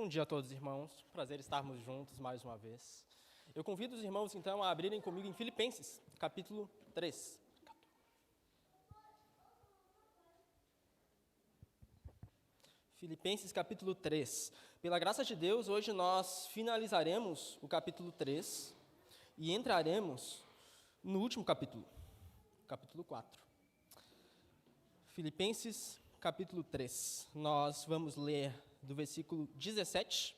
Bom dia a todos, irmãos. Prazer estarmos juntos mais uma vez. Eu convido os irmãos, então, a abrirem comigo em Filipenses, capítulo 3. Filipenses, capítulo 3. Pela graça de Deus, hoje nós finalizaremos o capítulo 3 e entraremos no último capítulo, capítulo 4. Filipenses, capítulo 3. Nós vamos ler do versículo 17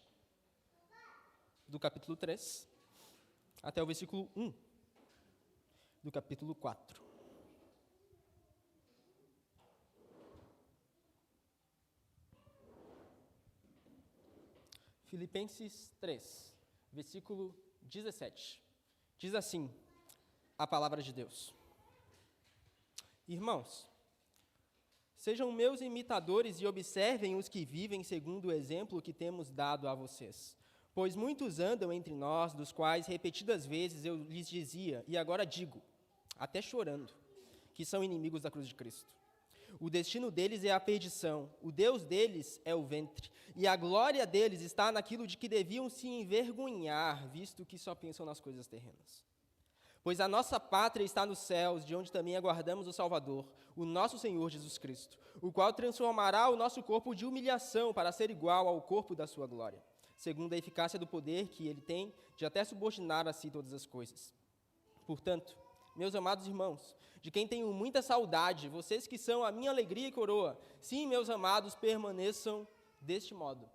do capítulo 3 até o versículo 1 do capítulo 4. Filipenses 3, versículo 17. Diz assim a palavra de Deus: Irmãos, sejam meus imitadores e observem os que vivem segundo o exemplo que temos dado a vocês. Pois muitos andam entre nós, dos quais repetidas vezes eu lhes dizia, e agora digo, até chorando, que são inimigos da cruz de Cristo. O destino deles é a perdição, o Deus deles é o ventre, e a glória deles está naquilo de que deviam se envergonhar, visto que só pensam nas coisas terrenas. Pois a nossa pátria está nos céus, de onde também aguardamos o Salvador, o nosso Senhor Jesus Cristo, o qual transformará o nosso corpo de humilhação para ser igual ao corpo da sua glória, segundo a eficácia do poder que ele tem de até subordinar a si todas as coisas. Portanto, meus amados irmãos, de quem tenho muita saudade, vocês que são a minha alegria e coroa, sim, meus amados, permaneçam deste modo,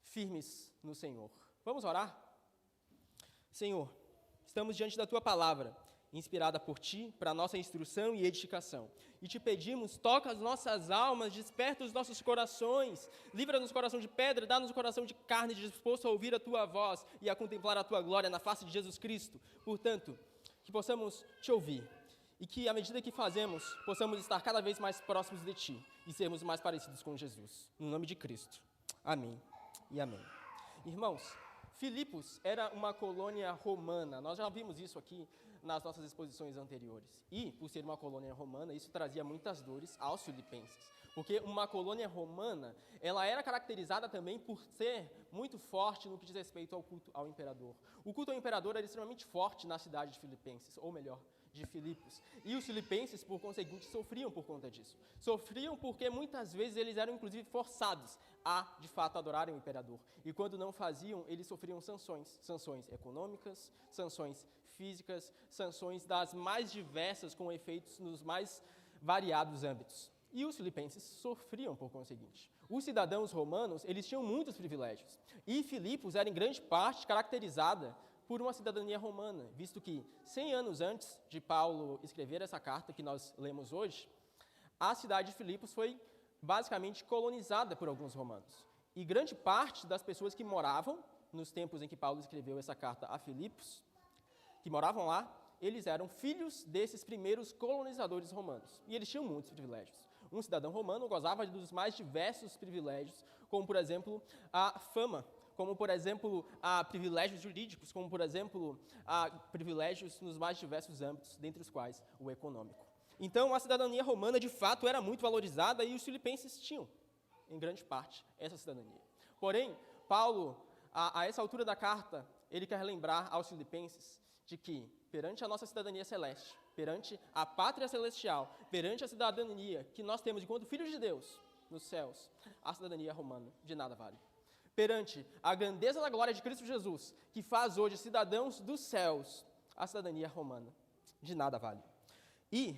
firmes no Senhor. Vamos orar? Senhor, estamos diante da Tua palavra, inspirada por Ti, para a nossa instrução e edificação. E Te pedimos, toca as nossas almas, desperta os nossos corações, livra-nos coração de pedra, dá-nos coração de carne, disposto a ouvir a Tua voz e a contemplar a Tua glória na face de Jesus Cristo. Portanto, que possamos Te ouvir e que, à medida que fazemos, possamos estar cada vez mais próximos de Ti e sermos mais parecidos com Jesus. No nome de Cristo. Amém e amém. Irmãos, Filipos era uma colônia romana. Nós já vimos isso aqui nas nossas exposições anteriores. E, por ser uma colônia romana, isso trazia muitas dores aos filipenses. Porque uma colônia romana, ela era caracterizada também por ser muito forte no que diz respeito ao culto ao imperador. O culto ao imperador era extremamente forte na cidade de Filipenses, ou melhor, de Filipos. E os filipenses, por conseguinte, sofriam por conta disso. Sofriam porque muitas vezes eles eram, inclusive, forçados a, de fato, adorarem o imperador. E quando não faziam, eles sofriam sanções econômicas, sanções físicas, sanções das mais diversas, com efeitos nos mais variados âmbitos. E os filipenses sofriam por conseguinte. Os cidadãos romanos, eles tinham muitos privilégios. E Filipos era, em grande parte, caracterizada por uma cidadania romana, visto que 100 anos antes de Paulo escrever essa carta que nós lemos hoje, a cidade de Filipos foi basicamente colonizada por alguns romanos. E grande parte das pessoas que moravam, nos tempos em que Paulo escreveu essa carta a Filipos, que moravam lá, eles eram filhos desses primeiros colonizadores romanos. E eles tinham muitos privilégios. Um cidadão romano gozava dos mais diversos privilégios, como, por exemplo, a fama, como, por exemplo, a privilégios jurídicos, como, por exemplo, a privilégios nos mais diversos âmbitos, dentre os quais o econômico. Então, a cidadania romana, de fato, era muito valorizada e os filipenses tinham, em grande parte, essa cidadania. Porém, Paulo, a essa altura da carta, ele quer lembrar aos filipenses de que, perante a nossa cidadania celeste, perante a pátria celestial, perante a cidadania que nós temos enquanto filhos de Deus nos céus, a cidadania romana de nada vale. Perante a grandeza da glória de Cristo Jesus, que faz hoje cidadãos dos céus, a cidadania romana de nada vale. E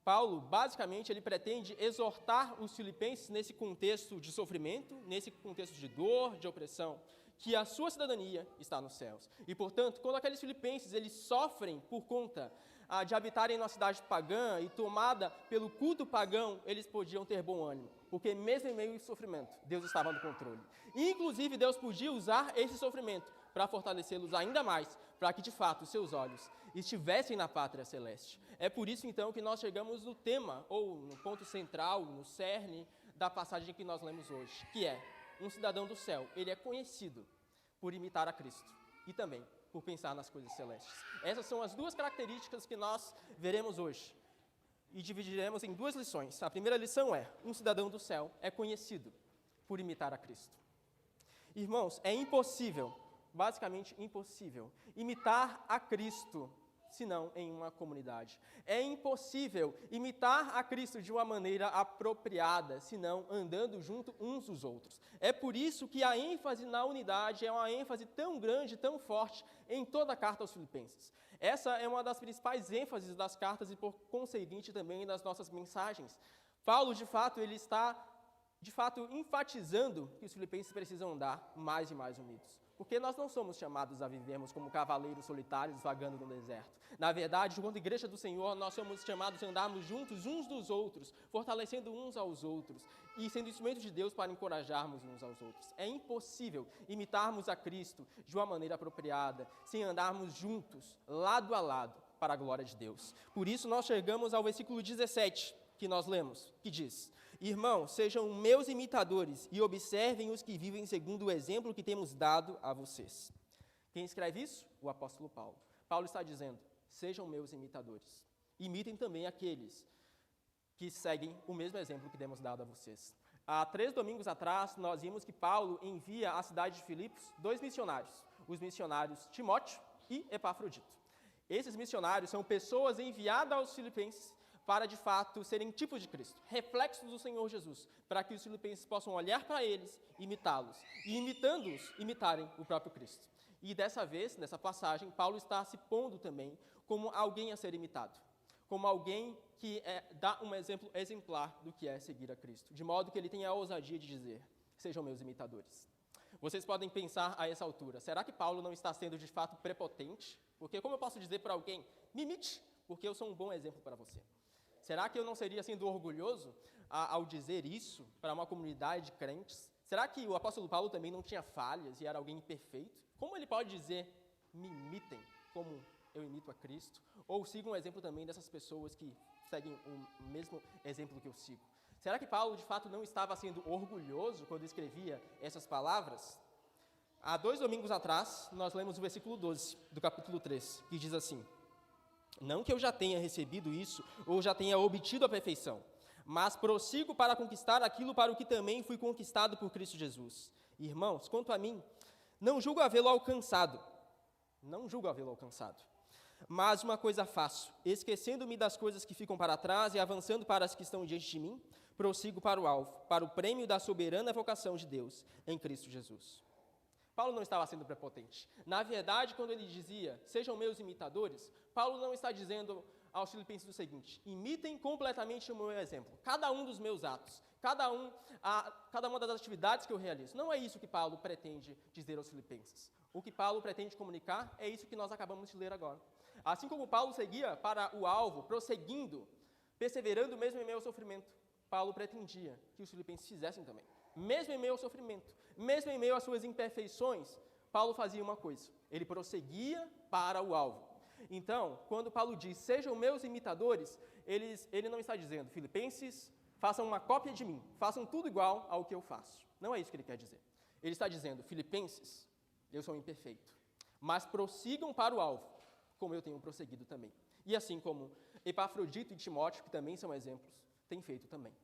Paulo, basicamente, ele pretende exortar os filipenses nesse contexto de sofrimento, nesse contexto de dor, de opressão, que a sua cidadania está nos céus. E, portanto, quando aqueles filipenses eles sofrem por conta de habitarem em uma cidade pagã e tomada pelo culto pagão, eles podiam ter bom ânimo, porque mesmo em meio ao sofrimento, Deus estava no controle. E, inclusive, Deus podia usar esse sofrimento para fortalecê-los ainda mais, para que, de fato, os seus olhos estivessem na pátria celeste. É por isso, então, que nós chegamos no tema, ou no ponto central, no cerne da passagem que nós lemos hoje, que é: um cidadão do céu, ele é conhecido por imitar a Cristo e também por pensar nas coisas celestes. Essas são as duas características que nós veremos hoje e dividiremos em duas lições. A primeira lição é: um cidadão do céu é conhecido por imitar a Cristo. Irmãos, é impossível, basicamente impossível, imitar a Cristo, senão em uma comunidade. É impossível imitar a Cristo de uma maneira apropriada, senão andando junto uns dos outros. É por isso que a ênfase na unidade é uma ênfase tão grande, tão forte em toda a carta aos Filipenses. Essa é uma das principais ênfases das cartas e, por conseguinte, também das nossas mensagens. Paulo, de fato, ele está enfatizando que os filipenses precisam andar mais e mais unidos. Porque nós não somos chamados a vivermos como cavaleiros solitários vagando no deserto. Na verdade, quando igreja do Senhor, nós somos chamados a andarmos juntos uns dos outros, fortalecendo uns aos outros e sendo instrumentos de Deus para encorajarmos uns aos outros. É impossível imitarmos a Cristo de uma maneira apropriada, sem andarmos juntos, lado a lado, para a glória de Deus. Por isso, nós chegamos ao versículo 17, que nós lemos, que diz: Irmãos, sejam meus imitadores e observem os que vivem segundo o exemplo que temos dado a vocês. Quem escreve isso? O apóstolo Paulo. Paulo está dizendo: sejam meus imitadores. Imitem também aqueles que seguem o mesmo exemplo que temos dado a vocês. Há 3 domingos atrás, nós vimos que Paulo envia à cidade de Filipos 2 missionários, os missionários Timóteo e Epafrodito. Esses missionários são pessoas enviadas aos filipenses para, de fato, serem tipos de Cristo, reflexos do Senhor Jesus, para que os filipenses possam olhar para eles, imitá-los, e imitando-os, imitarem o próprio Cristo. E dessa vez, nessa passagem, Paulo está se pondo também como alguém a ser imitado, como alguém que dá um exemplo exemplar do que é seguir a Cristo, de modo que ele tenha a ousadia de dizer: sejam meus imitadores. Vocês podem pensar a essa altura: será que Paulo não está sendo de fato prepotente? Porque como eu posso dizer para alguém: me imite, porque eu sou um bom exemplo para você? Será que eu não seria sendo orgulhoso ao dizer isso para uma comunidade de crentes? Será que o apóstolo Paulo também não tinha falhas e era alguém imperfeito? Como ele pode dizer: me imitem como eu imito a Cristo? Ou sigam o exemplo também dessas pessoas que seguem o mesmo exemplo que eu sigo? Será que Paulo, de fato, não estava sendo orgulhoso quando escrevia essas palavras? Há 2 domingos atrás, nós lemos o versículo 12 do capítulo 3, que diz assim: Não que eu já tenha recebido isso ou já tenha obtido a perfeição, mas prossigo para conquistar aquilo para o que também fui conquistado por Cristo Jesus. Irmãos, quanto a mim, não julgo havê-lo alcançado, mas uma coisa faço, esquecendo-me das coisas que ficam para trás e avançando para as que estão diante de mim, prossigo para o alvo, para o prêmio da soberana vocação de Deus em Cristo Jesus. Paulo não estava sendo prepotente. Na verdade, quando ele dizia: sejam meus imitadores, Paulo não está dizendo aos filipenses o seguinte: imitem completamente o meu exemplo, cada um dos meus atos, cada uma das atividades que eu realizo. Não é isso que Paulo pretende dizer aos filipenses. O que Paulo pretende comunicar é isso que nós acabamos de ler agora. Assim como Paulo seguia para o alvo, prosseguindo, perseverando mesmo em meio ao sofrimento, Paulo pretendia que os filipenses fizessem também. Mesmo em meio ao sofrimento, mesmo em meio às suas imperfeições, Paulo fazia uma coisa: ele prosseguia para o alvo. Então, quando Paulo diz: sejam meus imitadores, ele não está dizendo: filipenses, façam uma cópia de mim, façam tudo igual ao que eu faço. Não é isso que ele quer dizer. Ele está dizendo: filipenses, eu sou imperfeito, mas prossigam para o alvo, como eu tenho prosseguido também. E assim como Epafrodito e Timóteo, que também são exemplos, têm feito também.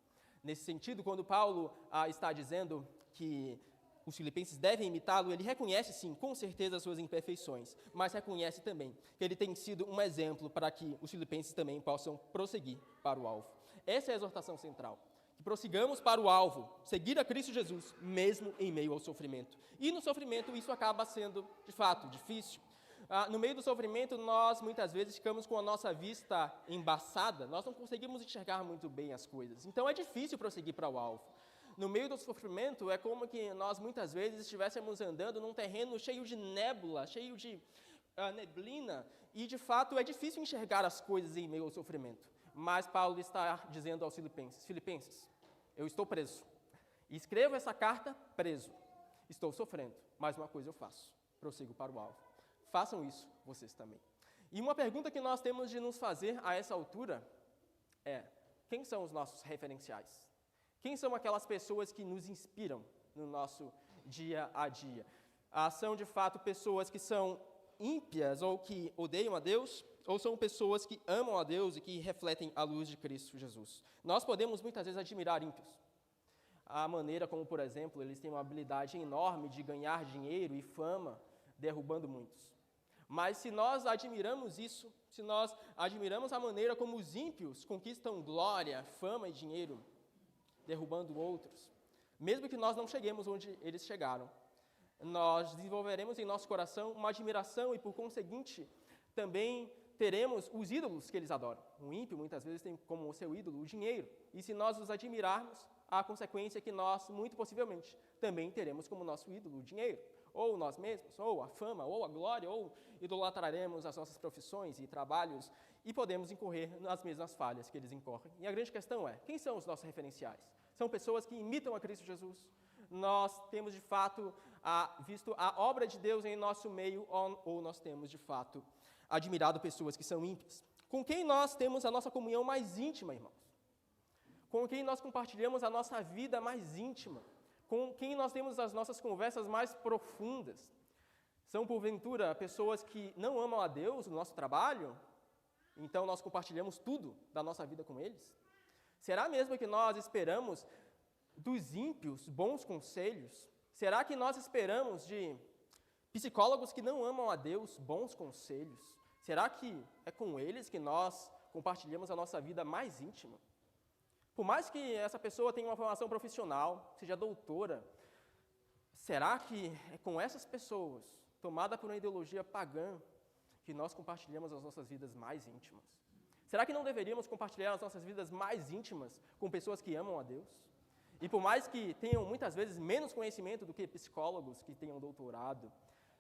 Nesse sentido, quando Paulo está dizendo que os filipenses devem imitá-lo, ele reconhece, sim, com certeza, as suas imperfeições, mas reconhece também que ele tem sido um exemplo para que os filipenses também possam prosseguir para o alvo. Essa é a exortação central, que prossigamos para o alvo, seguir a Cristo Jesus, mesmo em meio ao sofrimento. E no sofrimento isso acaba sendo, de fato, difícil. No meio do sofrimento, nós muitas vezes ficamos com a nossa vista embaçada, nós não conseguimos enxergar muito bem as coisas. Então é difícil prosseguir para o alvo. No meio do sofrimento, é como que nós muitas vezes estivéssemos andando num terreno cheio de nébula, cheio de neblina, e de fato é difícil enxergar as coisas em meio ao sofrimento. Mas Paulo está dizendo aos filipenses: filipenses, eu estou preso. E escrevo essa carta preso. Estou sofrendo, mas uma coisa eu faço: prossigo para o alvo. Façam isso vocês também. E uma pergunta que nós temos de nos fazer a essa altura é: quem são os nossos referenciais? Quem são aquelas pessoas que nos inspiram no nosso dia a dia? São de fato pessoas que são ímpias ou que odeiam a Deus? Ou são pessoas que amam a Deus e que refletem a luz de Cristo Jesus? Nós podemos muitas vezes admirar ímpios. a maneira como, por exemplo, eles têm uma habilidade enorme de ganhar dinheiro e fama, derrubando muitos. Mas se nós admiramos isso, se nós admiramos a maneira como os ímpios conquistam glória, fama e dinheiro, derrubando outros, mesmo que nós não cheguemos onde eles chegaram, nós desenvolveremos em nosso coração uma admiração e, por conseguinte, também teremos os ídolos que eles adoram. O ímpio, muitas vezes, tem como seu ídolo o dinheiro. E se nós os admirarmos, a consequência é que nós, muito possivelmente, também teremos como nosso ídolo o dinheiro, ou nós mesmos, ou a fama, ou a glória, ou idolatraremos as nossas profissões e trabalhos e podemos incorrer nas mesmas falhas que eles incorrem. E a grande questão é, quem são os nossos referenciais? São pessoas que imitam a Cristo Jesus? Nós temos, de fato, visto a obra de Deus em nosso meio, ou nós temos, de fato, admirado pessoas que são ímpias? Com quem nós temos a nossa comunhão mais íntima, irmãos? Com quem nós compartilhamos a nossa vida mais íntima? Com quem nós temos as nossas conversas mais profundas? São, porventura, pessoas que não amam a Deus no nosso trabalho? Então nós compartilhamos tudo da nossa vida com eles? Será mesmo que nós esperamos dos ímpios bons conselhos? Será que nós esperamos de psicólogos que não amam a Deus bons conselhos? Será que é com eles que nós compartilhamos a nossa vida mais íntima? Por mais que essa pessoa tenha uma formação profissional, seja doutora, será que é com essas pessoas, tomada por uma ideologia pagã, que nós compartilhamos as nossas vidas mais íntimas? Será que não deveríamos compartilhar as nossas vidas mais íntimas com pessoas que amam a Deus? E por mais que tenham muitas vezes menos conhecimento do que psicólogos que tenham doutorado,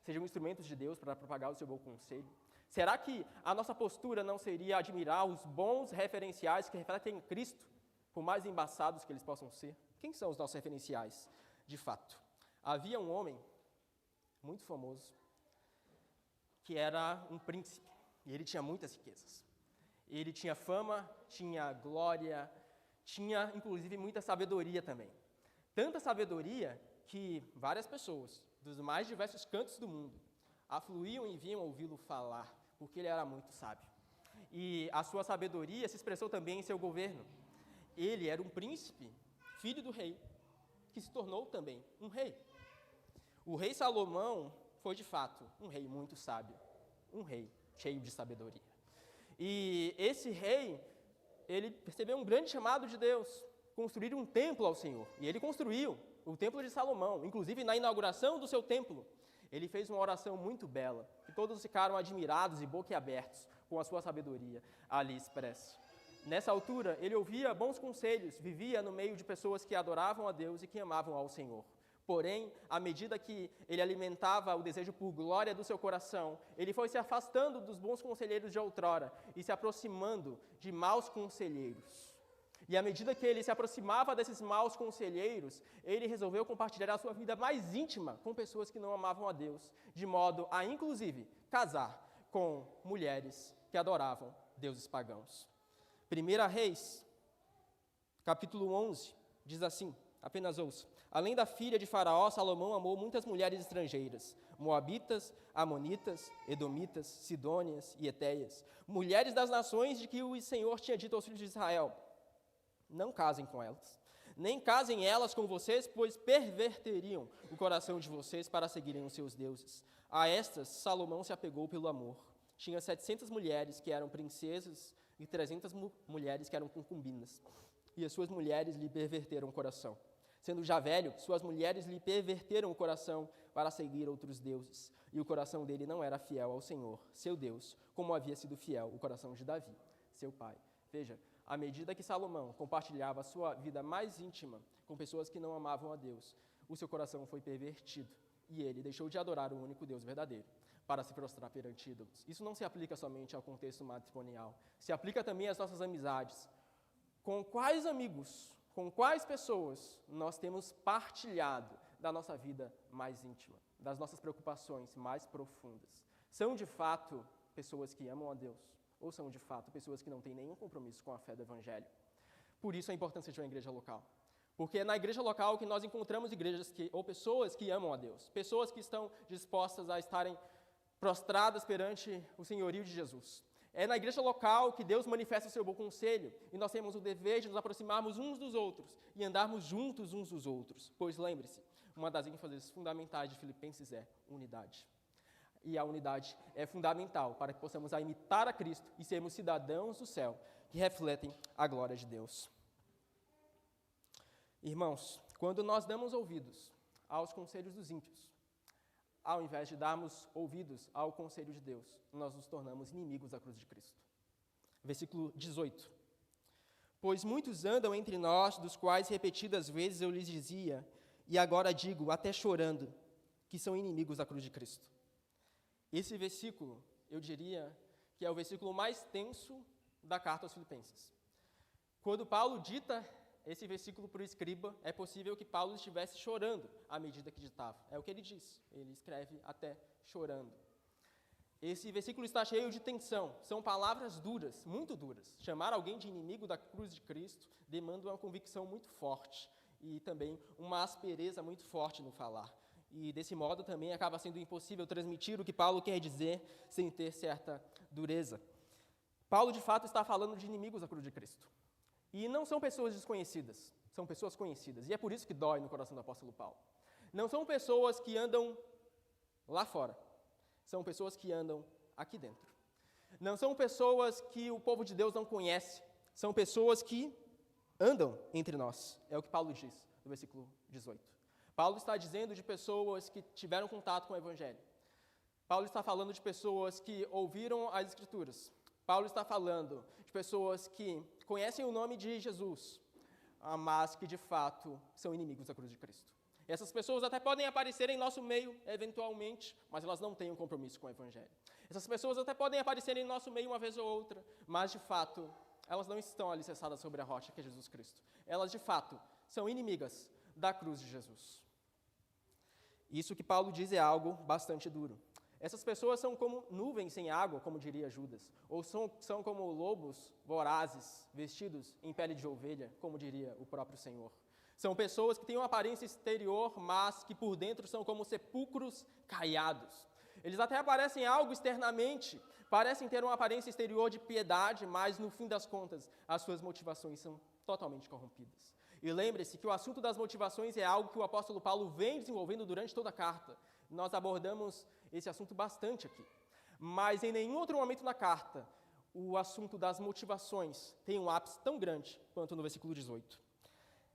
sejam instrumentos de Deus para propagar o seu bom conselho, será que a nossa postura não seria admirar os bons referenciais que refletem Cristo, por mais embaçados que eles possam ser? Quem são os nossos referenciais, de fato? Havia um homem muito famoso que era um príncipe, e ele tinha muitas riquezas. Ele tinha fama, tinha glória, tinha, inclusive, muita sabedoria também. Tanta sabedoria que várias pessoas, dos mais diversos cantos do mundo, afluíam e vinham ouvi-lo falar, porque ele era muito sábio. E a sua sabedoria se expressou também em seu governo. Ele era um príncipe, filho do rei, que se tornou também um rei. O rei Salomão foi, de fato, um rei muito sábio, um rei cheio de sabedoria. E esse rei, ele percebeu um grande chamado de Deus, construir um templo ao Senhor. E ele construiu o templo de Salomão. Inclusive, na inauguração do seu templo, ele fez uma oração muito bela, e todos ficaram admirados e boquiabertos com a sua sabedoria ali expressa. Nessa altura, ele ouvia bons conselhos, vivia no meio de pessoas que adoravam a Deus e que amavam ao Senhor. Porém, à medida que ele alimentava o desejo por glória do seu coração, ele foi se afastando dos bons conselheiros de outrora e se aproximando de maus conselheiros. E à medida que ele se aproximava desses maus conselheiros, ele resolveu compartilhar a sua vida mais íntima com pessoas que não amavam a Deus, de modo a, inclusive, casar com mulheres que adoravam deuses pagãos. 1 Reis, capítulo 11, diz assim, apenas ouça: além da filha de Faraó, Salomão amou muitas mulheres estrangeiras, moabitas, amonitas, edomitas, sidônias e etéias, mulheres das nações de que o Senhor tinha dito aos filhos de Israel: não casem com elas, nem casem elas com vocês, pois perverteriam o coração de vocês para seguirem os seus deuses. A estas, Salomão se apegou pelo amor. Tinha 700 mulheres que eram princesas e 300 mulheres que eram concubinas. E as suas mulheres lhe perverteram o coração. Sendo já velho, suas mulheres lhe perverteram o coração para seguir outros deuses. E o coração dele não era fiel ao Senhor, seu Deus, como havia sido fiel o coração de Davi, seu pai. Veja, à medida que Salomão compartilhava a sua vida mais íntima com pessoas que não amavam a Deus, o seu coração foi pervertido. E ele deixou de adorar o único Deus verdadeiro para se prostrar perante ídolos. Isso não se aplica somente ao contexto matrimonial, se aplica também às nossas amizades. Com quais amigos, com quais pessoas nós temos partilhado da nossa vida mais íntima, das nossas preocupações mais profundas? São de fato pessoas que amam a Deus? Ou são de fato pessoas que não têm nenhum compromisso com a fé do Evangelho? Por isso a importância de uma igreja local. Porque é na igreja local que nós encontramos igrejas ou pessoas que amam a Deus, pessoas que estão dispostas a estarem prostradas perante o senhorio de Jesus. É na igreja local que Deus manifesta o seu bom conselho, e nós temos o dever de nos aproximarmos uns dos outros e andarmos juntos uns dos outros. Pois lembre-se, uma das ênfases fundamentais de Filipenses é unidade. E a unidade é fundamental para que possamos imitar a Cristo e sermos cidadãos do céu que refletem a glória de Deus. Irmãos, quando nós damos ouvidos aos conselhos dos ímpios, ao invés de darmos ouvidos ao conselho de Deus, nós nos tornamos inimigos da cruz de Cristo. Versículo 18. Pois muitos andam entre nós, dos quais repetidas vezes eu lhes dizia, e agora digo, até chorando, que são inimigos da cruz de Cristo. Esse versículo, eu diria, que é o versículo mais tenso da carta aos Filipenses. Quando Paulo dita esse versículo para o escriba, é possível que Paulo estivesse chorando à medida que ditava. É o que ele diz, ele escreve até chorando. Esse versículo está cheio de tensão, são palavras duras, muito duras. Chamar alguém de inimigo da cruz de Cristo demanda uma convicção muito forte e também uma aspereza muito forte no falar. E desse modo também acaba sendo impossível transmitir o que Paulo quer dizer sem ter certa dureza. Paulo, de fato, está falando de inimigos da cruz de Cristo. E não são pessoas desconhecidas, são pessoas conhecidas. E é por isso que dói no coração do apóstolo Paulo. Não são pessoas que andam lá fora, são pessoas que andam aqui dentro. Não são pessoas que o povo de Deus não conhece, são pessoas que andam entre nós. É o que Paulo diz no versículo 18. Paulo está dizendo de pessoas que tiveram contato com o Evangelho. Paulo está falando de pessoas que ouviram as Escrituras. Paulo está falando de pessoas que conhecem o nome de Jesus, mas que de fato são inimigos da cruz de Cristo. Essas pessoas até podem aparecer em nosso meio, eventualmente, mas elas não têm um compromisso com o Evangelho. Essas pessoas até podem aparecer em nosso meio uma vez ou outra, mas de fato, elas não estão alicerçadas sobre a rocha que é Jesus Cristo. Elas de fato são inimigas da cruz de Jesus. Isso que Paulo diz é algo bastante duro. Essas pessoas são como nuvens sem água, como diria Judas, ou são como lobos vorazes, vestidos em pele de ovelha, como diria o próprio Senhor. São pessoas que têm uma aparência exterior, mas que por dentro são como sepulcros caiados. Eles até aparecem algo externamente, parecem ter uma aparência exterior de piedade, mas no fim das contas, as suas motivações são totalmente corrompidas. E lembre-se que o assunto das motivações é algo que o apóstolo Paulo vem desenvolvendo durante toda a carta. Nós abordamos esse assunto bastante aqui. Mas em nenhum outro momento na carta, o assunto das motivações tem um ápice tão grande quanto no versículo 18.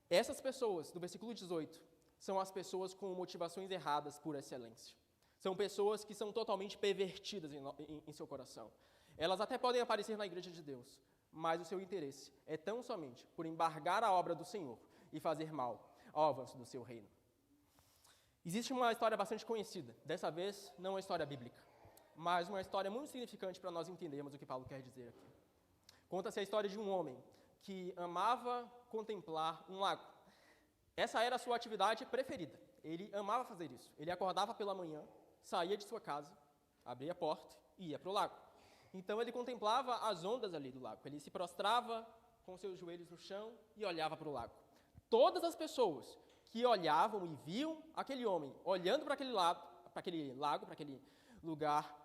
Essas pessoas, do versículo 18, são as pessoas com motivações erradas por excelência. São pessoas que são totalmente pervertidas em seu coração. Elas até podem aparecer na igreja de Deus, mas o seu interesse é tão somente por embargar a obra do Senhor e fazer mal ao avanço do seu reino. Existe uma história bastante conhecida, dessa vez não uma história bíblica, mas uma história muito significante para nós entendermos o que Paulo quer dizer aqui. Conta-se a história de um homem que amava contemplar um lago. Essa era a sua atividade preferida. Ele amava fazer isso. Ele acordava pela manhã, saía de sua casa, abria a porta e ia para o lago. Então ele contemplava as ondas ali do lago. Ele se prostrava com seus joelhos no chão e olhava para o lago. Todas as pessoas que olhavam e viam aquele homem olhando para aquele lago, para aquele lugar,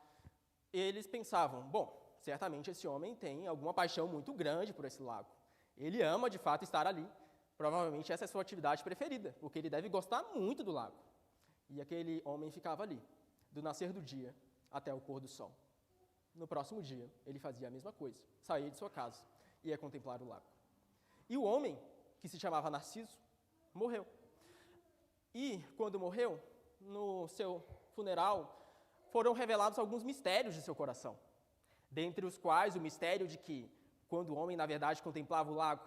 eles pensavam, bom, certamente esse homem tem alguma paixão muito grande por esse lago. Ele ama, de fato, estar ali. Provavelmente essa é a sua atividade preferida, porque ele deve gostar muito do lago. E aquele homem ficava ali, do nascer do dia até o pôr do sol. No próximo dia, ele fazia a mesma coisa, saía de sua casa e ia contemplar o lago. E o homem, que se chamava Narciso, morreu. E, quando morreu, no seu funeral, foram revelados alguns mistérios de seu coração, dentre os quais o mistério de que, quando o homem, na verdade, contemplava o lago,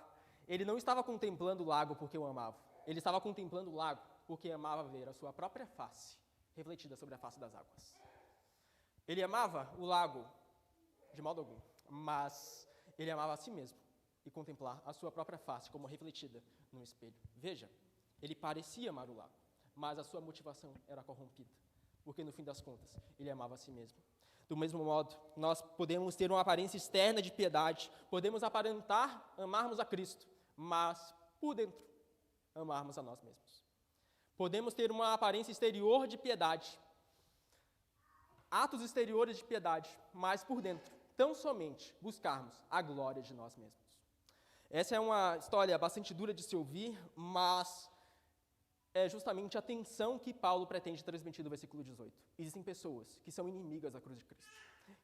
ele não estava contemplando o lago porque o amava, ele estava contemplando o lago porque amava ver a sua própria face refletida sobre a face das águas. Ele amava o lago de modo algum, mas ele amava a si mesmo e contemplar a sua própria face como refletida no espelho. Veja, ele parecia amar o lago, mas a sua motivação era corrompida, porque no fim das contas, ele amava a si mesmo. Do mesmo modo, nós podemos ter uma aparência externa de piedade, podemos aparentar amarmos a Cristo, mas por dentro, amarmos a nós mesmos. Podemos ter uma aparência exterior de piedade, atos exteriores de piedade, mas por dentro tão somente buscarmos a glória de nós mesmos. Essa é uma história bastante dura de se ouvir, mas é justamente a tensão que Paulo pretende transmitir do versículo 18. Existem pessoas que são inimigas da cruz de Cristo.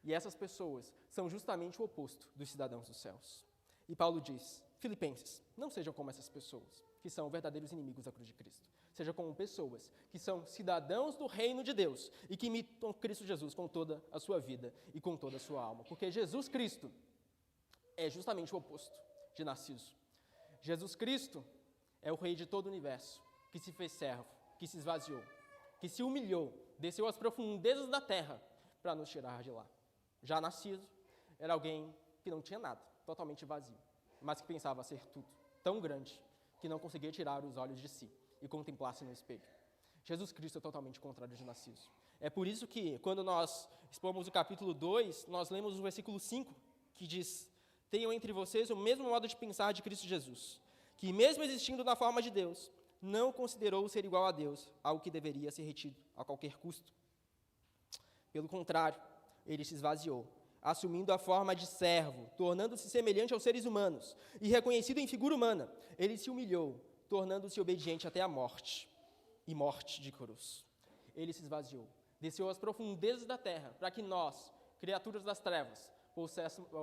E essas pessoas são justamente o oposto dos cidadãos dos céus. E Paulo diz, Filipenses, não sejam como essas pessoas, que são verdadeiros inimigos da cruz de Cristo. Sejam como pessoas que são cidadãos do reino de Deus e que imitam Cristo Jesus com toda a sua vida e com toda a sua alma. Porque Jesus Cristo é justamente o oposto de Narciso. Jesus Cristo é o rei de todo o universo, que se fez servo, que se esvaziou, que se humilhou, desceu às profundezas da terra para nos tirar de lá. Já Narciso era alguém que não tinha nada, totalmente vazio, mas que pensava ser tudo, tão grande que não conseguia tirar os olhos de si e contemplar-se no espelho. Jesus Cristo é totalmente contrário de Narciso. É por isso que, quando nós expomos o capítulo 2, nós lemos o versículo 5, que diz: tenham entre vocês o mesmo modo de pensar de Cristo Jesus, que mesmo existindo na forma de Deus, não considerou ser igual a Deus, algo que deveria ser retido a qualquer custo. Pelo contrário, ele se esvaziou, assumindo a forma de servo, tornando-se semelhante aos seres humanos, e reconhecido em figura humana, ele se humilhou, tornando-se obediente até a morte, e morte de cruz. Ele se esvaziou, desceu às profundezas da terra, para que nós, criaturas das trevas,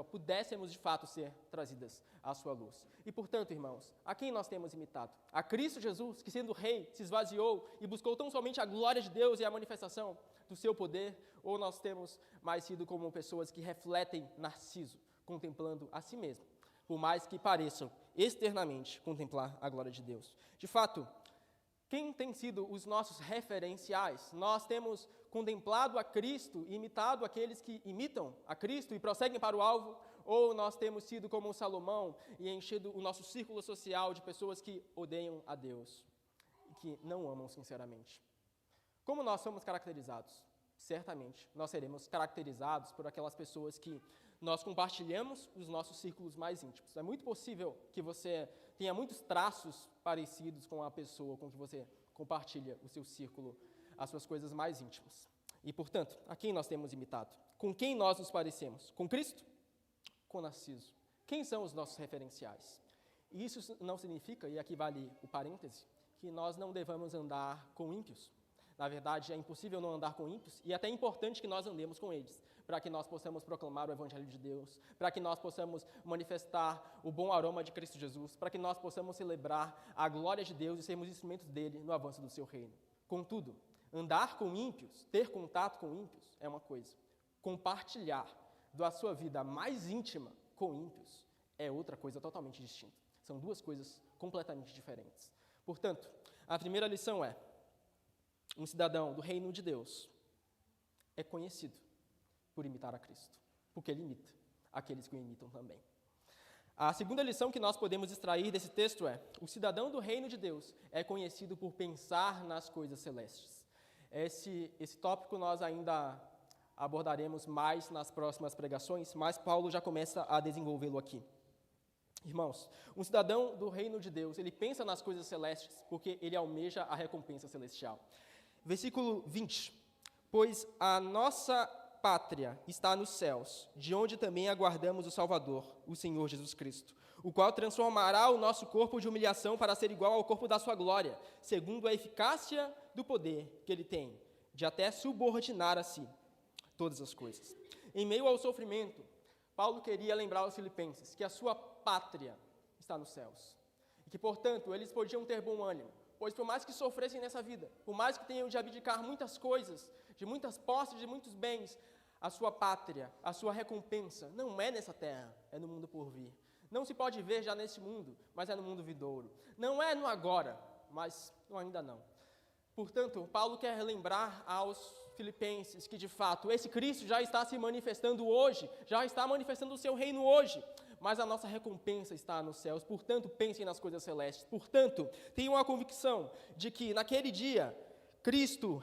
pudéssemos de fato ser trazidas à sua luz. E portanto, irmãos, a quem nós temos imitado? A Cristo Jesus, que sendo rei, se esvaziou e buscou tão somente a glória de Deus e a manifestação do seu poder? Ou nós temos mais sido como pessoas que refletem Narciso, contemplando a si mesmo, por mais que pareçam externamente contemplar a glória de Deus? De fato, quem tem sido os nossos referenciais? Nós temos contemplado a Cristo e imitado aqueles que imitam a Cristo e prosseguem para o alvo? Ou nós temos sido como um Salomão e enchido o nosso círculo social de pessoas que odeiam a Deus e que não amam sinceramente? Como nós somos caracterizados? Certamente, nós seremos caracterizados por aquelas pessoas que nós compartilhamos os nossos círculos mais íntimos. É muito possível que você tenha muitos traços parecidos com a pessoa com que você compartilha o seu círculo, as suas coisas mais íntimas. E, portanto, a quem nós temos imitado? Com quem nós nos parecemos? Com Cristo? Com Narciso? Quem são os nossos referenciais? E isso não significa, e aqui vale o parêntese, que nós não devamos andar com ímpios. Na verdade, é impossível não andar com ímpios, e até é importante que nós andemos com eles, para que nós possamos proclamar o Evangelho de Deus, para que nós possamos manifestar o bom aroma de Cristo Jesus, para que nós possamos celebrar a glória de Deus e sermos instrumentos dele no avanço do seu reino. Contudo, andar com ímpios, ter contato com ímpios é uma coisa. Compartilhar da sua vida mais íntima com ímpios é outra coisa totalmente distinta. São duas coisas completamente diferentes. Portanto, a primeira lição é: um cidadão do reino de Deus é conhecido por imitar a Cristo, porque ele imita aqueles que o imitam também. A segunda lição que nós podemos extrair desse texto é: o cidadão do reino de Deus é conhecido por pensar nas coisas celestes. Esse tópico nós ainda abordaremos mais nas próximas pregações, mas Paulo já começa a desenvolvê-lo aqui. Irmãos, um cidadão do reino de Deus, ele pensa nas coisas celestes porque ele almeja a recompensa celestial. Versículo 20: pois a nossa pátria está nos céus, de onde também aguardamos o Salvador, o Senhor Jesus Cristo, o qual transformará o nosso corpo de humilhação para ser igual ao corpo da sua glória, segundo a eficácia do poder que ele tem, de até subordinar a si todas as coisas. Em meio ao sofrimento, Paulo queria lembrar aos filipenses que a sua pátria está nos céus, e que, portanto, eles podiam ter bom ânimo, pois por mais que sofressem nessa vida, por mais que tenham de abdicar muitas coisas, de muitas posses, de muitos bens, a sua pátria, a sua recompensa, não é nessa terra, é no mundo por vir. Não se pode ver já nesse mundo, mas é no mundo vindouro. Não é no agora, mas no ainda não. Portanto, Paulo quer lembrar aos filipenses que, de fato, esse Cristo já está se manifestando hoje, já está manifestando o seu reino hoje, mas a nossa recompensa está nos céus. Portanto, pensem nas coisas celestes. Portanto, tenham a convicção de que, naquele dia, Cristo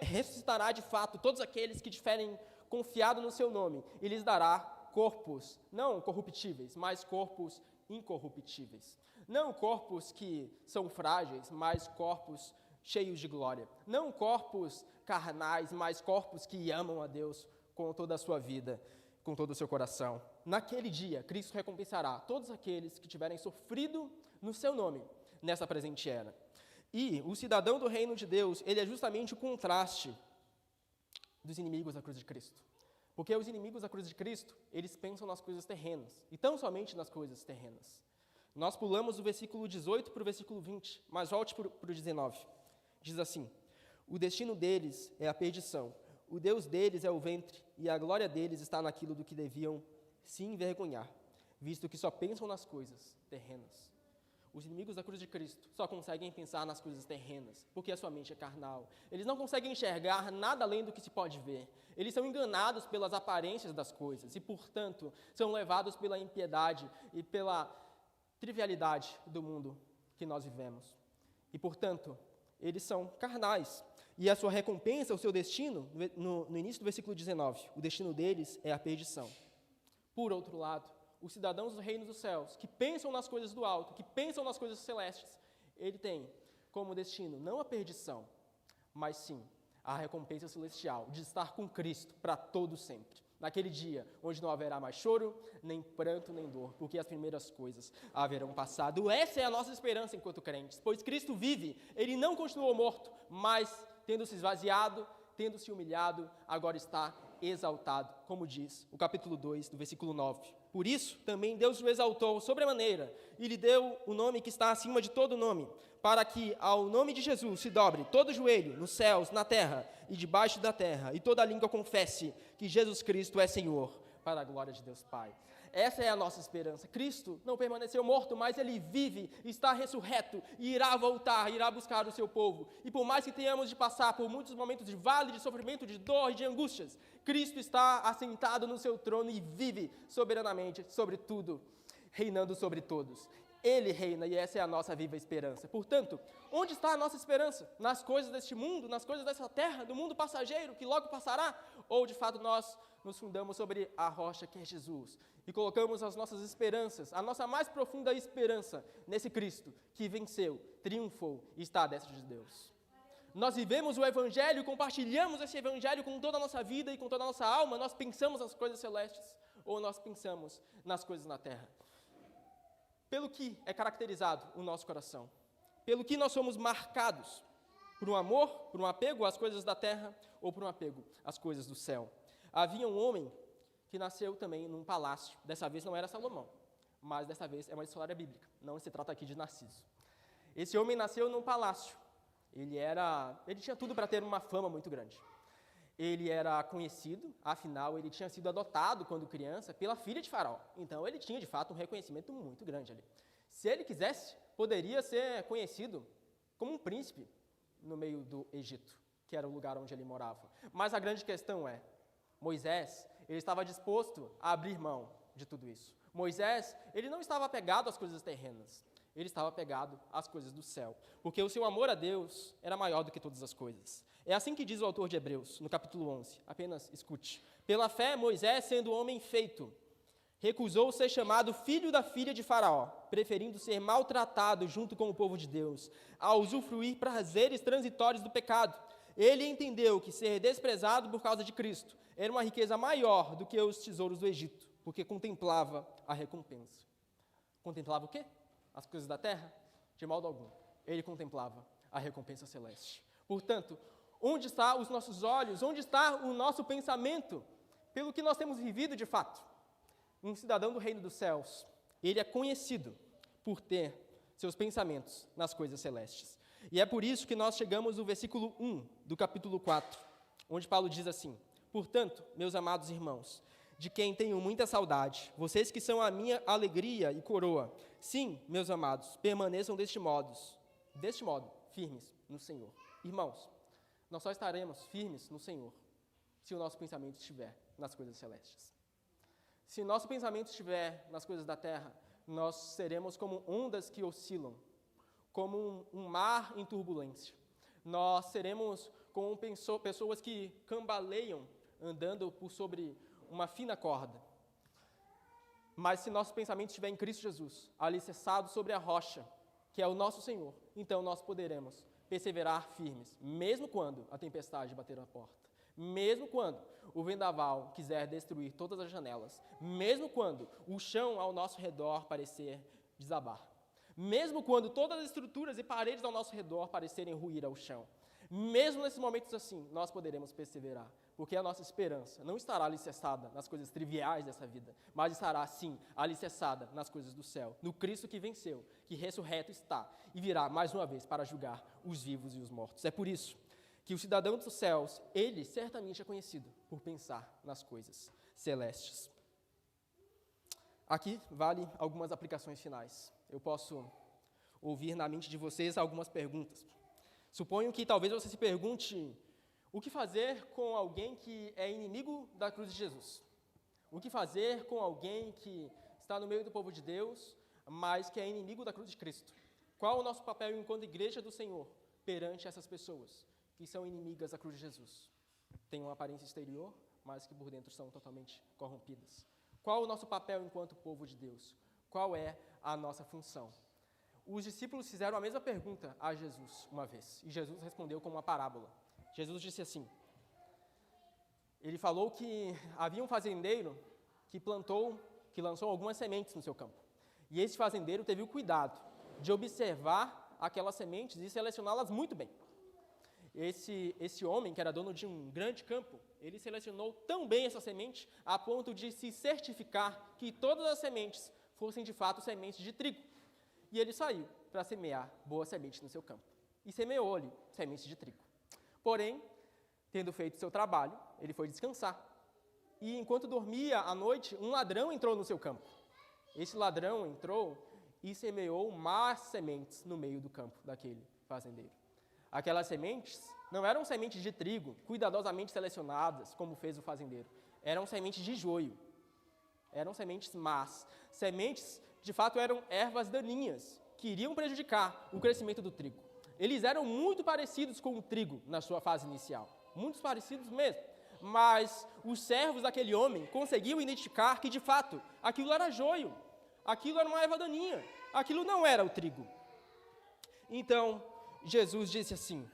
ressuscitará de fato todos aqueles que tiverem confiado no seu nome, e lhes dará corpos, não corruptíveis, mas corpos incorruptíveis. Não corpos que são frágeis, mas corpos cheios de glória. Não corpos carnais, mas corpos que amam a Deus com toda a sua vida. com todo o seu coração. Naquele dia, Cristo recompensará todos aqueles que tiverem sofrido no seu nome nessa presente era. E o cidadão do reino de Deus, ele é justamente o contraste dos inimigos da cruz de Cristo. Porque os inimigos da cruz de Cristo, eles pensam nas coisas terrenas, e tão somente nas coisas terrenas. Nós pulamos do versículo 18 para o versículo 20, mas volte para o 19. Diz assim: o destino deles é a perdição, o Deus deles é o ventre, e a glória deles está naquilo do que deviam se envergonhar, visto que só pensam nas coisas terrenas. Os inimigos da cruz de Cristo só conseguem pensar nas coisas terrenas, porque a sua mente é carnal. Eles não conseguem enxergar nada além do que se pode ver. Eles são enganados pelas aparências das coisas e, portanto, são levados pela impiedade e pela trivialidade do mundo que nós vivemos. E, portanto, eles são carnais. E a sua recompensa, o seu destino, no início do versículo 19, o destino deles é a perdição. Por outro lado, os cidadãos do reino dos céus, que pensam nas coisas do alto, que pensam nas coisas celestes, ele tem como destino não a perdição, mas sim a recompensa celestial de estar com Cristo para todo sempre. Naquele dia, onde não haverá mais choro, nem pranto, nem dor, porque as primeiras coisas haverão passado. Essa é a nossa esperança enquanto crentes, pois Cristo vive, ele não continuou morto, mas tendo se esvaziado, tendo se humilhado, agora está exaltado, como diz o capítulo 2, do versículo 9. Por isso, também Deus o exaltou sobremaneira e lhe deu o nome que está acima de todo nome, para que ao nome de Jesus se dobre todo joelho, nos céus, na terra e debaixo da terra, e toda língua confesse que Jesus Cristo é Senhor, para a glória de Deus Pai. Essa é a nossa esperança. Cristo não permaneceu morto, mas ele vive, está ressurreto e irá voltar, irá buscar o seu povo. E por mais que tenhamos de passar por muitos momentos de vale, de sofrimento, de dor e de angústias, Cristo está assentado no seu trono e vive soberanamente sobre tudo, reinando sobre todos. Ele reina e essa é a nossa viva esperança. Portanto, onde está a nossa esperança? Nas coisas deste mundo, nas coisas dessa terra, do mundo passageiro que logo passará? Ou de fato nós nos fundamos sobre a rocha que é Jesus e colocamos as nossas esperanças, a nossa mais profunda esperança nesse Cristo que venceu, triunfou e está à destra de Deus? Nós vivemos o Evangelho, compartilhamos esse Evangelho com toda a nossa vida e com toda a nossa alma, nós pensamos nas coisas celestes ou nós pensamos nas coisas na terra? Pelo que é caracterizado o nosso coração? Pelo que nós somos marcados? Por um amor, por um apego às coisas da terra ou por um apego às coisas do céu? Havia um homem que nasceu também num palácio. Dessa vez não era Salomão, mas dessa vez é uma história bíblica. Não se trata aqui de Narciso. Esse homem nasceu num palácio. Ele tinha tudo para ter uma fama muito grande. Ele era conhecido, afinal, ele tinha sido adotado quando criança pela filha de Faraó. Então, ele tinha, de fato, um reconhecimento muito grande ali. Se ele quisesse, poderia ser conhecido como um príncipe no meio do Egito, que era o lugar onde ele morava. Mas a grande questão é, Moisés, ele estava disposto a abrir mão de tudo isso. Moisés, ele não estava apegado às coisas terrenas. Ele estava apegado às coisas do céu, porque o seu amor a Deus era maior do que todas as coisas. É assim que diz o autor de Hebreus, no capítulo 11. Apenas escute. Pela fé, Moisés, sendo homem feito, recusou ser chamado filho da filha de Faraó, preferindo ser maltratado junto com o povo de Deus, a usufruir prazeres transitórios do pecado. Ele entendeu que ser desprezado por causa de Cristo era uma riqueza maior do que os tesouros do Egito, porque contemplava a recompensa. Contemplava o quê? As coisas da terra? De modo algum. Ele contemplava a recompensa celeste. Portanto, onde estão os nossos olhos? Onde está o nosso pensamento? Pelo que nós temos vivido de fato. Um cidadão do reino dos céus, ele é conhecido por ter seus pensamentos nas coisas celestes. E é por isso que nós chegamos no versículo 1 do capítulo 4, onde Paulo diz assim: portanto, meus amados irmãos, de quem tenho muita saudade, vocês que são a minha alegria e coroa, sim, meus amados, permaneçam deste modo, firmes no Senhor. Irmãos, nós só estaremos firmes no Senhor se o nosso pensamento estiver nas coisas celestes. Se o nosso pensamento estiver nas coisas da terra, nós seremos como ondas que oscilam, como um mar em turbulência. Nós seremos como pessoas que cambaleiam andando por sobre uma fina corda. Mas se nosso pensamento estiver em Cristo Jesus, alicerçado sobre a rocha, que é o nosso Senhor, então nós poderemos perseverar firmes, mesmo quando a tempestade bater na porta, Mesmo quando o vendaval quiser destruir todas as janelas, mesmo quando o chão ao nosso redor parecer desabar, mesmo quando todas as estruturas e paredes ao nosso redor parecerem ruir ao chão, mesmo nesses momentos assim, nós poderemos perseverar, porque a nossa esperança não estará alicerçada nas coisas triviais dessa vida, mas estará, sim, alicerçada nas coisas do céu, no Cristo que venceu, que ressurreto está e virá mais uma vez para julgar os vivos e os mortos. É por isso que o cidadão dos céus, ele certamente é conhecido por pensar nas coisas celestes. Aqui vale algumas aplicações finais. Eu posso ouvir na mente de vocês algumas perguntas. Suponho que talvez você se pergunte o que fazer com alguém que é inimigo da cruz de Jesus? O que fazer com alguém que está no meio do povo de Deus, mas que é inimigo da cruz de Cristo? Qual o nosso papel enquanto igreja do Senhor perante essas pessoas que são inimigas da cruz de Jesus? Têm uma aparência exterior, mas que por dentro são totalmente corrompidas. Qual o nosso papel enquanto povo de Deus? Qual é a nossa função? Os discípulos fizeram a mesma pergunta a Jesus uma vez, e Jesus respondeu com uma parábola. Jesus disse assim, ele falou que havia um fazendeiro que lançou algumas sementes no seu campo. E esse fazendeiro teve o cuidado de observar aquelas sementes e selecioná-las muito bem. Esse homem, que era dono de um grande campo, ele selecionou tão bem essa semente a ponto de se certificar que todas as sementes fossem de fato sementes de trigo. E ele saiu para semear boas sementes no seu campo. E semeou ali sementes de trigo. Porém, tendo feito seu trabalho, ele foi descansar. E enquanto dormia à noite, um ladrão entrou no seu campo. Esse ladrão entrou e semeou más sementes no meio do campo daquele fazendeiro. Aquelas sementes não eram sementes de trigo, cuidadosamente selecionadas, como fez o fazendeiro. Eram sementes de joio. Eram sementes más. Sementes, de fato, eram ervas daninhas, que iriam prejudicar o crescimento do trigo. Eles eram muito parecidos com o trigo na sua fase inicial. Muito parecidos mesmo. Mas os servos daquele homem conseguiam identificar que, de fato, aquilo era joio. Aquilo era uma erva daninha. Aquilo não era o trigo. Então, Jesus disse assim,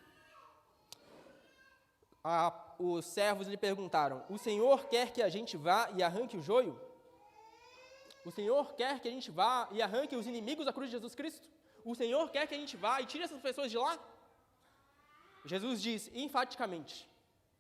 os servos lhe perguntaram, o Senhor quer que a gente vá e arranque o joio? O Senhor quer que a gente vá e arranque os inimigos da cruz de Jesus Cristo? O Senhor quer que a gente vá e tire essas pessoas de lá? Jesus diz enfaticamente,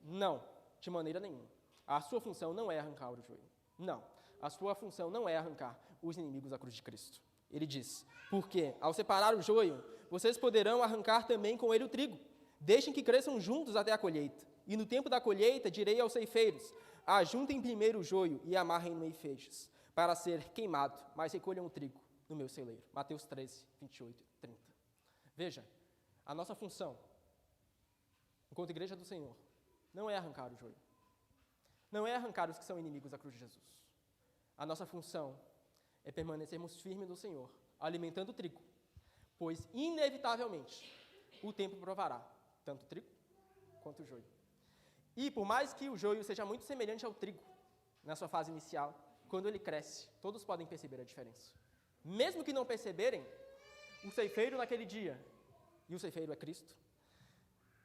não, de maneira nenhuma. A sua função não é arrancar o joio. Não, a sua função não é arrancar os inimigos da cruz de Cristo. Ele diz, porque ao separar o joio, vocês poderão arrancar também com ele o trigo. Deixem que cresçam juntos até a colheita. E no tempo da colheita direi aos ceifeiros, ajuntem primeiro o joio e amarrem-no em feixes, para ser queimado, mas recolham o trigo no meu celeiro. Mateus 13, 28 e 30. Veja, a nossa função, enquanto igreja do Senhor, não é arrancar o joio. Não é arrancar os que são inimigos da cruz de Jesus. A nossa função é permanecermos firmes no Senhor, alimentando o trigo, pois, inevitavelmente, o tempo provará tanto o trigo quanto o joio. E, por mais que o joio seja muito semelhante ao trigo, na sua fase inicial, quando ele cresce, todos podem perceber a diferença. Mesmo que não perceberem, o ceifeiro naquele dia, e o ceifeiro é Cristo,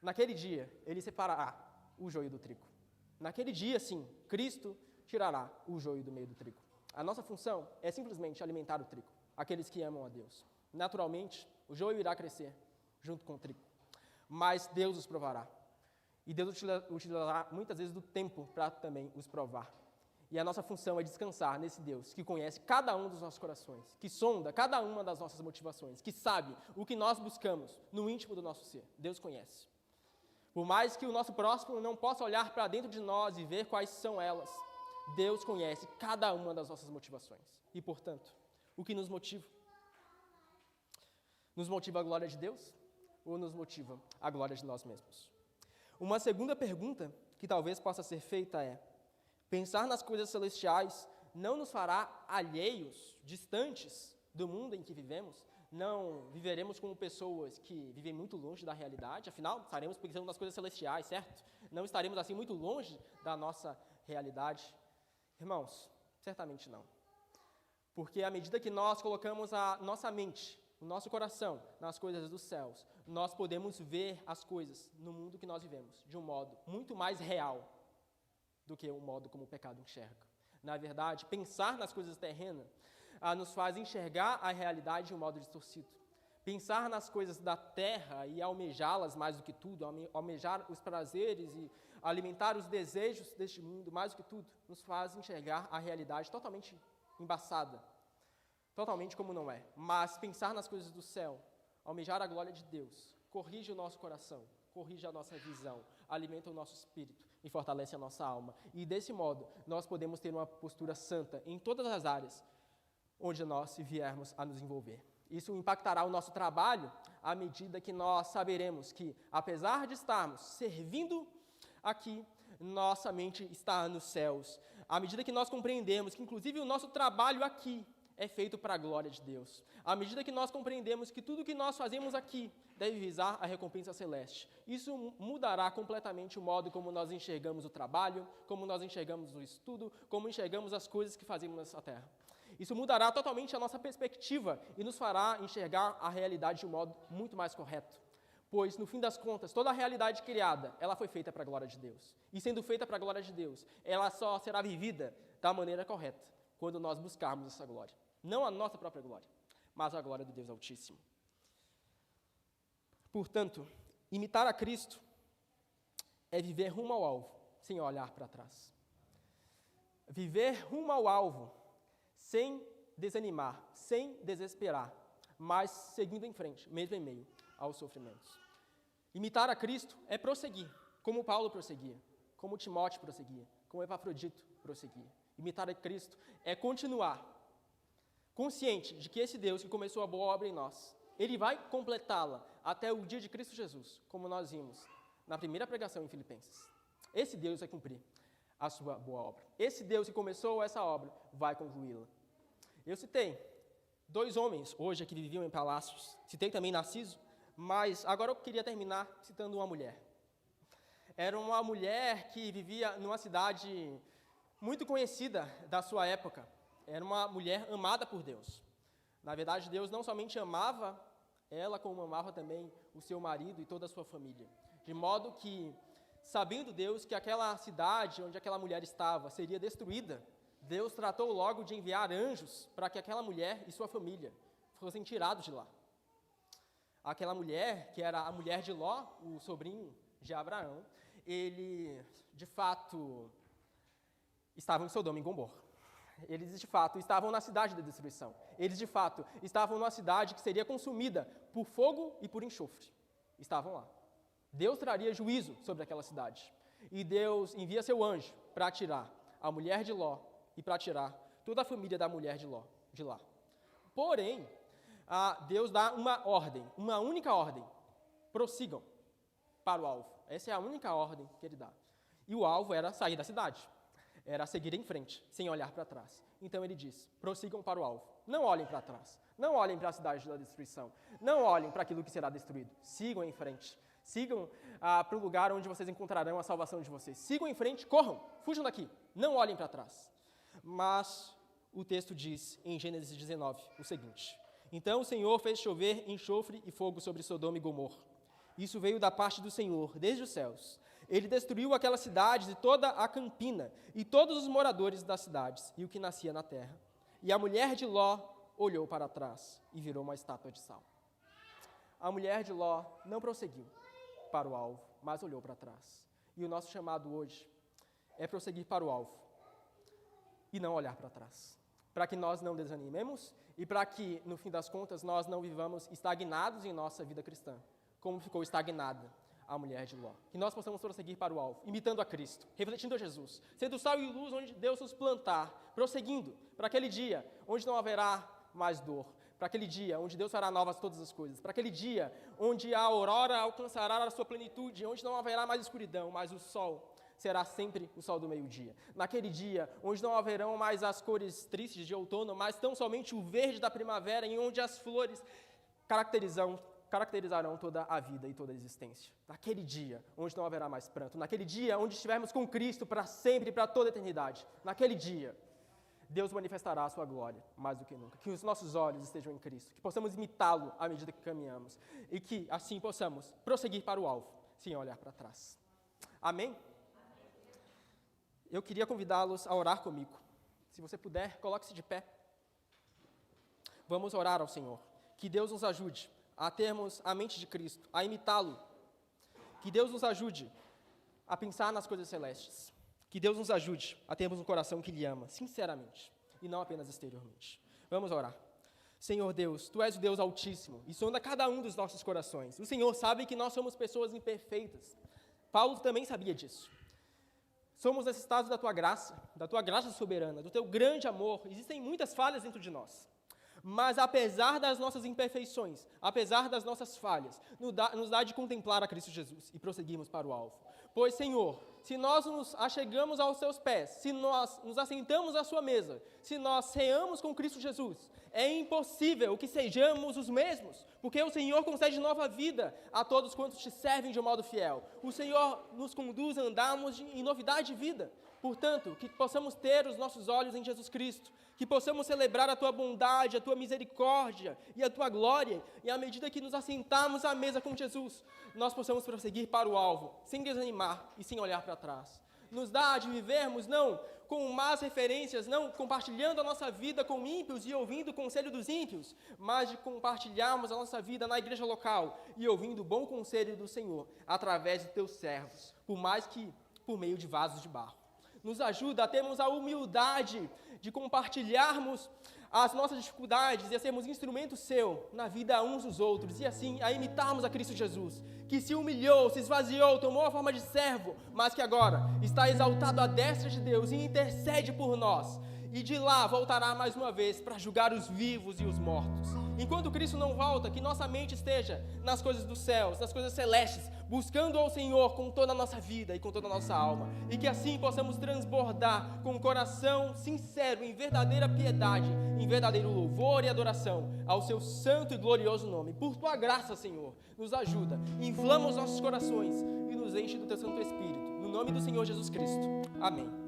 naquele dia, ele separará o joio do trigo. Naquele dia, sim, Cristo tirará o joio do meio do trigo. A nossa função é simplesmente alimentar o trigo, aqueles que amam a Deus. Naturalmente, o joio irá crescer junto com o trigo, mas Deus os provará. E Deus utilizará muitas vezes do tempo para também os provar. E a nossa função é descansar nesse Deus que conhece cada um dos nossos corações, que sonda cada uma das nossas motivações, que sabe o que nós buscamos no íntimo do nosso ser. Deus conhece. Por mais que o nosso próximo não possa olhar para dentro de nós e ver quais são elas, Deus conhece cada uma das nossas motivações. E, portanto, o que nos motiva? Nos motiva a glória de Deus ou nos motiva a glória de nós mesmos? Uma segunda pergunta que talvez possa ser feita é: pensar nas coisas celestiais não nos fará alheios, distantes do mundo em que vivemos? Não viveremos como pessoas que vivem muito longe da realidade? Afinal, estaremos pensando nas coisas celestiais, certo? Não estaremos assim muito longe da nossa realidade? Irmãos, certamente não. Porque à medida que nós colocamos a nossa mente o nosso coração nas coisas dos céus, nós podemos ver as coisas no mundo que nós vivemos de um modo muito mais real do que o modo como o pecado enxerga. Na verdade, pensar nas coisas terrenas nos faz enxergar a realidade de um modo distorcido. Pensar nas coisas da terra e almejá-las mais do que tudo, almejar os prazeres e alimentar os desejos deste mundo mais do que tudo, nos faz enxergar a realidade totalmente embaçada, totalmente como não é. Mas pensar nas coisas do céu, almejar a glória de Deus, corrige o nosso coração, corrige a nossa visão, alimenta o nosso espírito e fortalece a nossa alma. E desse modo, nós podemos ter uma postura santa em todas as áreas onde nós viermos a nos envolver. Isso impactará o nosso trabalho à medida que nós saberemos que, apesar de estarmos servindo aqui, nossa mente está nos céus. À medida que nós compreendemos que, inclusive, o nosso trabalho aqui é feito para a glória de Deus. À medida que nós compreendemos que tudo que nós fazemos aqui deve visar a recompensa celeste. Isso mudará completamente o modo como nós enxergamos o trabalho, como nós enxergamos o estudo, como enxergamos as coisas que fazemos nessa terra. Isso mudará totalmente a nossa perspectiva e nos fará enxergar a realidade de um modo muito mais correto. Pois, no fim das contas, toda a realidade criada, ela foi feita para a glória de Deus. E sendo feita para a glória de Deus, ela só será vivida da maneira correta, quando nós buscarmos essa glória. Não a nossa própria glória, mas a glória do Deus Altíssimo. Portanto, imitar a Cristo é viver rumo ao alvo, sem olhar para trás. Viver rumo ao alvo, sem desanimar, sem desesperar, mas seguindo em frente, mesmo em meio aos sofrimentos. Imitar a Cristo é prosseguir, como Paulo prosseguia, como Timóteo prosseguia, como Epafrodito prosseguia. Imitar a Cristo é continuar, consciente de que esse Deus que começou a boa obra em nós, Ele vai completá-la até o dia de Cristo Jesus, como nós vimos na primeira pregação em Filipenses. Esse Deus vai cumprir a sua boa obra. Esse Deus que começou essa obra vai concluí-la. Eu citei 2 homens hoje que viviam em palácios, citei também Narciso, mas agora eu queria terminar citando uma mulher. Era uma mulher que vivia numa cidade muito conhecida da sua época. Era uma mulher amada por Deus. Na verdade, Deus não somente amava ela, como amava também o seu marido e toda a sua família. De modo que, sabendo Deus que aquela cidade onde aquela mulher estava seria destruída, Deus tratou logo de enviar anjos para que aquela mulher e sua família fossem tirados de lá. Aquela mulher, que era a mulher de Ló, o sobrinho de Abraão, ele, de fato, estava em Sodoma e Gomorra. Eles, de fato, estavam na cidade da destruição. Eles, de fato, estavam numa cidade que seria consumida por fogo e por enxofre. Estavam lá. Deus traria juízo sobre aquela cidade. E Deus envia seu anjo para tirar a mulher de Ló e para tirar toda a família da mulher de Ló de lá. Porém, Deus dá uma ordem, uma única ordem. Prossigam para o alvo. Essa é a única ordem que Ele dá. E o alvo era sair da cidade. Era seguir em frente, sem olhar para trás. Então Ele diz, prossigam para o alvo. Não olhem para trás. Não olhem para a cidade da destruição. Não olhem para aquilo que será destruído. Sigam em frente. Sigam para o lugar onde vocês encontrarão a salvação de vocês. Sigam em frente, corram, fujam daqui. Não olhem para trás. Mas o texto diz, em Gênesis 19, o seguinte: Então o Senhor fez chover enxofre e fogo sobre Sodoma e Gomorra. Isso veio da parte do Senhor, desde os céus. Ele destruiu aquelas cidades e toda a campina, e todos os moradores das cidades, e o que nascia na terra. E a mulher de Ló olhou para trás e virou uma estátua de sal. A mulher de Ló não prosseguiu para o alvo, mas olhou para trás. E o nosso chamado hoje é prosseguir para o alvo e não olhar para trás. Para que nós não desanimemos e para que, no fim das contas, nós não vivamos estagnados em nossa vida cristã, como ficou estagnada a mulher de Ló. Que nós possamos prosseguir para o alvo, imitando a Cristo, refletindo a Jesus, sendo sal e luz onde Deus nos plantar, prosseguindo para aquele dia onde não haverá mais dor, para aquele dia onde Deus fará novas todas as coisas, para aquele dia onde a aurora alcançará a sua plenitude, onde não haverá mais escuridão, mas o sol será sempre o sol do meio-dia. Naquele dia onde não haverão mais as cores tristes de outono, mas tão somente o verde da primavera, em onde as flores caracterizarão toda a vida e toda a existência. Naquele dia onde não haverá mais pranto, naquele dia onde estivermos com Cristo para sempre e para toda a eternidade, naquele dia Deus manifestará a sua glória mais do que nunca. Que os nossos olhos estejam em Cristo, que possamos imitá-lo à medida que caminhamos e que assim possamos prosseguir para o alvo, sem olhar para trás. Amém? Eu queria convidá-los a orar comigo. Se você puder, coloque-se de pé. Vamos orar ao Senhor. Que Deus nos ajude a termos a mente de Cristo, a imitá-lo. Que Deus nos ajude a pensar nas coisas celestes. Que Deus nos ajude a termos um coração que Ele ama, sinceramente, e não apenas exteriormente. Vamos orar. Senhor Deus, Tu és o Deus Altíssimo, e sonda cada um dos nossos corações. O Senhor sabe que nós somos pessoas imperfeitas. Paulo também sabia disso. Somos necessitados da Tua graça soberana, do Teu grande amor. Existem muitas falhas dentro de nós. Mas apesar das nossas imperfeições, apesar das nossas falhas, nos dá de contemplar a Cristo Jesus e prosseguirmos para o alvo. Pois, Senhor, se nós nos achegamos aos Seus pés, se nós nos assentamos à Sua mesa, se nós ceamos com Cristo Jesus, é impossível que sejamos os mesmos, porque o Senhor concede nova vida a todos quantos Te servem de um modo fiel. O Senhor nos conduz a andarmos em novidade de vida. Portanto, que possamos ter os nossos olhos em Jesus Cristo, que possamos celebrar a Tua bondade, a Tua misericórdia e a Tua glória, e à medida que nos assentarmos à mesa com Jesus, nós possamos prosseguir para o alvo, sem desanimar e sem olhar para trás. Nos dá de vivermos, não com más referências, não compartilhando a nossa vida com ímpios e ouvindo o conselho dos ímpios, mas de compartilharmos a nossa vida na igreja local e ouvindo o bom conselho do Senhor, através de Teus servos, por mais que por meio de vasos de barro. Nos ajuda a termos a humildade de compartilharmos as nossas dificuldades e a sermos instrumento Seu na vida uns dos outros, e assim a imitarmos a Cristo Jesus, que se humilhou, se esvaziou, tomou a forma de servo, mas que agora está exaltado à destra de Deus e intercede por nós, e de lá voltará mais uma vez para julgar os vivos e os mortos. Enquanto Cristo não volta, que nossa mente esteja nas coisas dos céus, nas coisas celestes, buscando ao Senhor com toda a nossa vida e com toda a nossa alma, e que assim possamos transbordar com um coração sincero, em verdadeira piedade, em verdadeiro louvor e adoração ao Seu santo e glorioso nome. Por Tua graça, Senhor, nos ajuda, inflama os nossos corações e nos enche do Teu Santo Espírito. No nome do Senhor Jesus Cristo. Amém.